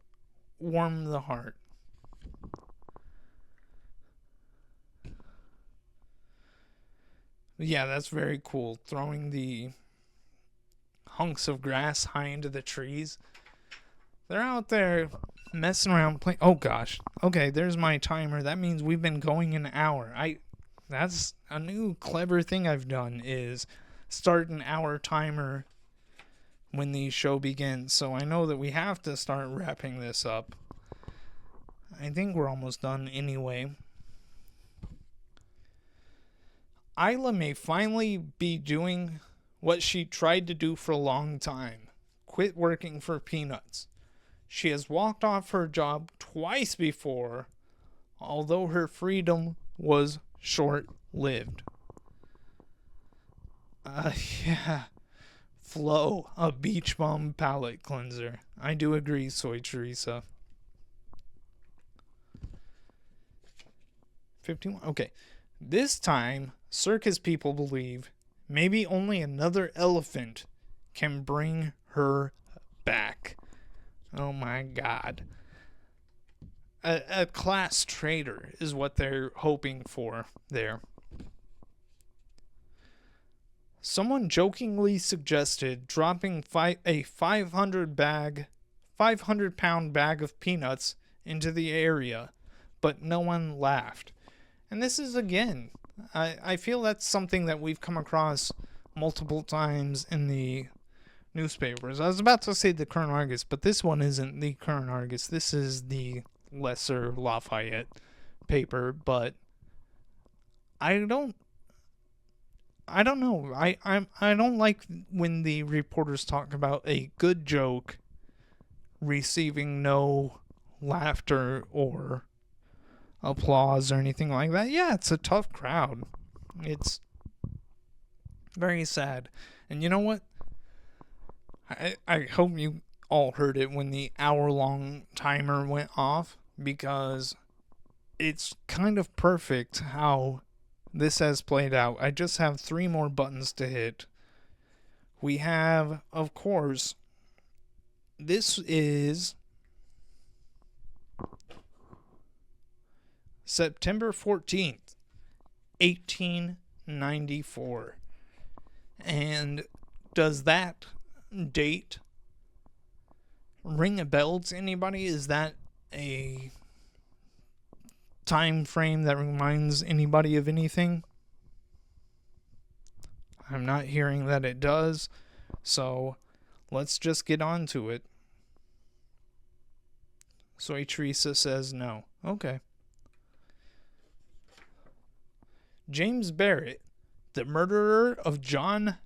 warm the heart. Yeah, that's very cool. Throwing the hunks of grass high into the trees. They're out there messing around playing. Oh gosh. Okay, there's my timer. That means we've been going an hour. That's a new clever thing I've done, is start an hour timer when the show begins. So I know that we have to start wrapping this up. I think we're almost done anyway. Isla may finally be doing what she tried to do for a long time: quit working for peanuts. She has walked off her job twice before, although her freedom was short-lived. Yeah. Flow, a beach bum palate cleanser. I do agree, Soy Teresa. 51. Okay. This time, circus people believe maybe only another elephant can bring her back. Oh my God. A class traitor is what they're hoping for there. Someone jokingly suggested dropping a 500-pound bag of peanuts into the area, but no one laughed. And this is, again, I feel that's something that we've come across multiple times in the newspapers. I was about to say the Current Argus, but this one isn't the Current Argus. This is the lesser Lafayette paper, but I don't know. I don't like when the reporters talk about a good joke receiving no laughter or applause or anything like that. Yeah, it's a tough crowd. It's very sad. And you know what? I hope you all heard it when the hour-long timer went off, because it's kind of perfect how this has played out. I just have 3 more buttons to hit. We have, of course, this is September 14th, 1894. And does that date ring a bell to anybody? Is that a time frame that reminds anybody of anything? I'm not hearing that it does, so let's just get on to it. Soy Teresa says no. Okay. James Barrett, the murderer of John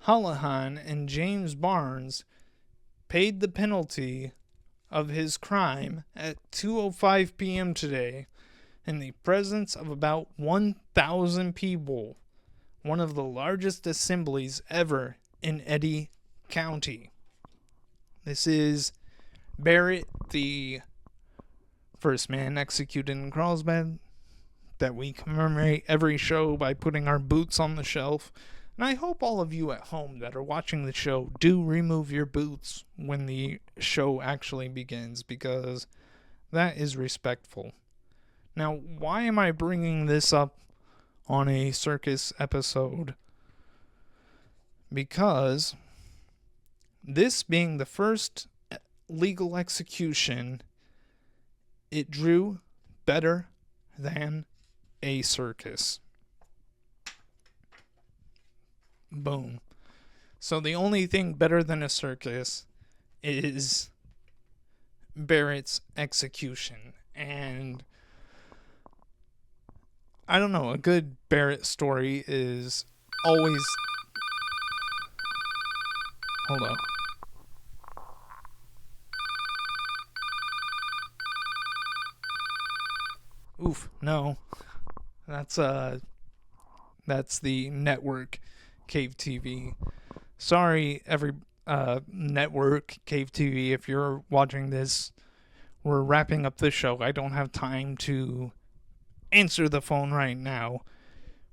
Houlihan and James Barnes, paid the penalty of his crime at 2:05 p.m. today in the presence of about 1,000 people, one of the largest assemblies ever in Eddy County. This is Barrett, the first man executed in Carlsbad, that we commemorate every show by putting our boots on the shelf. And I hope all of you at home that are watching the show do remove your boots when the show actually begins, because That is respectful. Now, why am I bringing this up on a circus episode? Because this being the first legal execution, it drew better than a circus. Boom. So the only thing better than a circus is Barrett's execution. And I don't know, a good Barrett story is always... Hold on. Oof, no. That's the network Cave TV. Sorry, every network Cave TV, if you're watching this. We're wrapping up the show. I don't have time to answer the phone right now.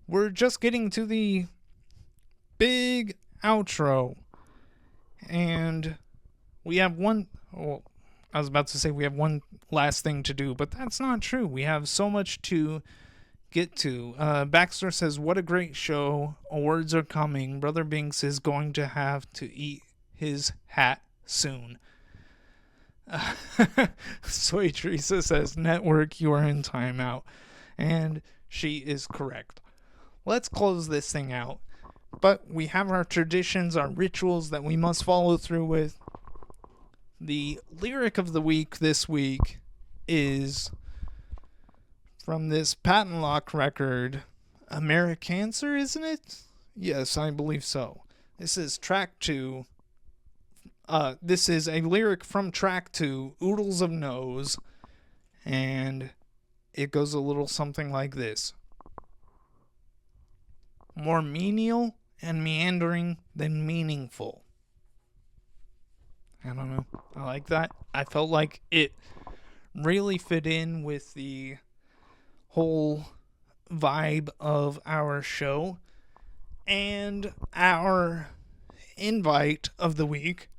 We're just getting to the big outro. And we have one... Well, I was about to say we have one last thing to do, but that's not true. We have so much to get to. Baxter says, what a great show. Awards are coming. Brother Binks is going to have to eat his hat soon. Soy Teresa says, network, you are in timeout. And she is correct. Let's close this thing out. But we have our traditions, our rituals that we must follow through with. The lyric of the week this week is from this patent lock record, Americancer, isn't it? Yes, I believe so. This is track 2. This is a lyric from track 2, Oodles of Nose, and it goes a little something like this. More menial and meandering than meaningful. I don't know. I like that. I felt like it really fit in with the whole vibe of our show. And our invite of the week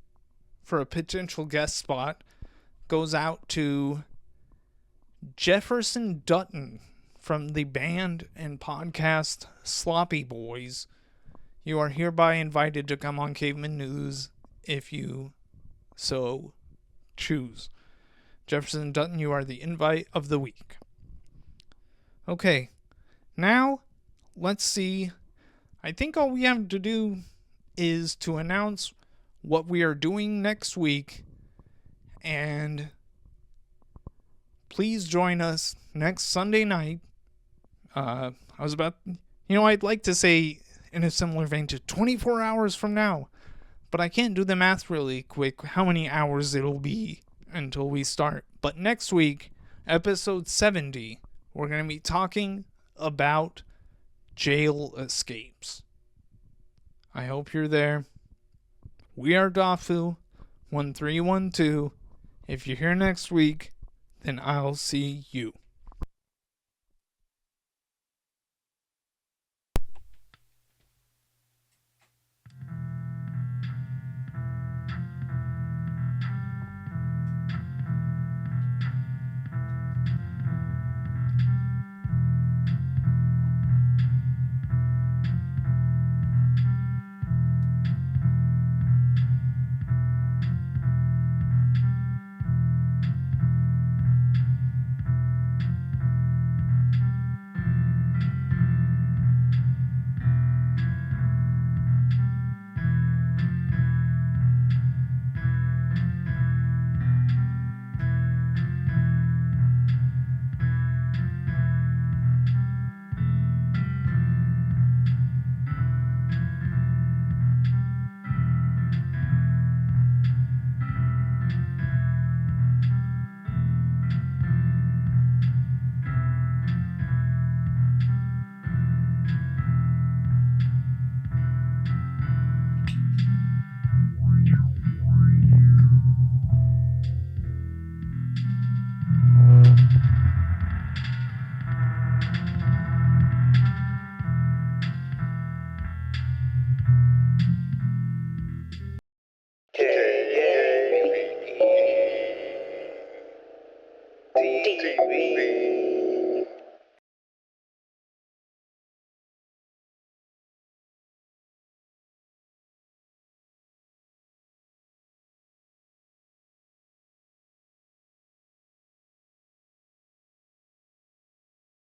for a potential guest spot goes out to Jefferson Dutton from the band and podcast Sloppy Boys. You are hereby invited to come on Caveman News if you so choose. Jefferson Dutton, you are the invite of the week. Okay, now let's see. I think all we have to do is to announce what we are doing next week, and please join us next Sunday night. I'd like to say in a similar vein to 24 hours from now, but I can't do the math really quick how many hours it'll be until we start. But next week, episode 70, we're going to be talking about jail escapes. I hope you're there. We are Dafu 1312. If you're here next week, then I'll see you.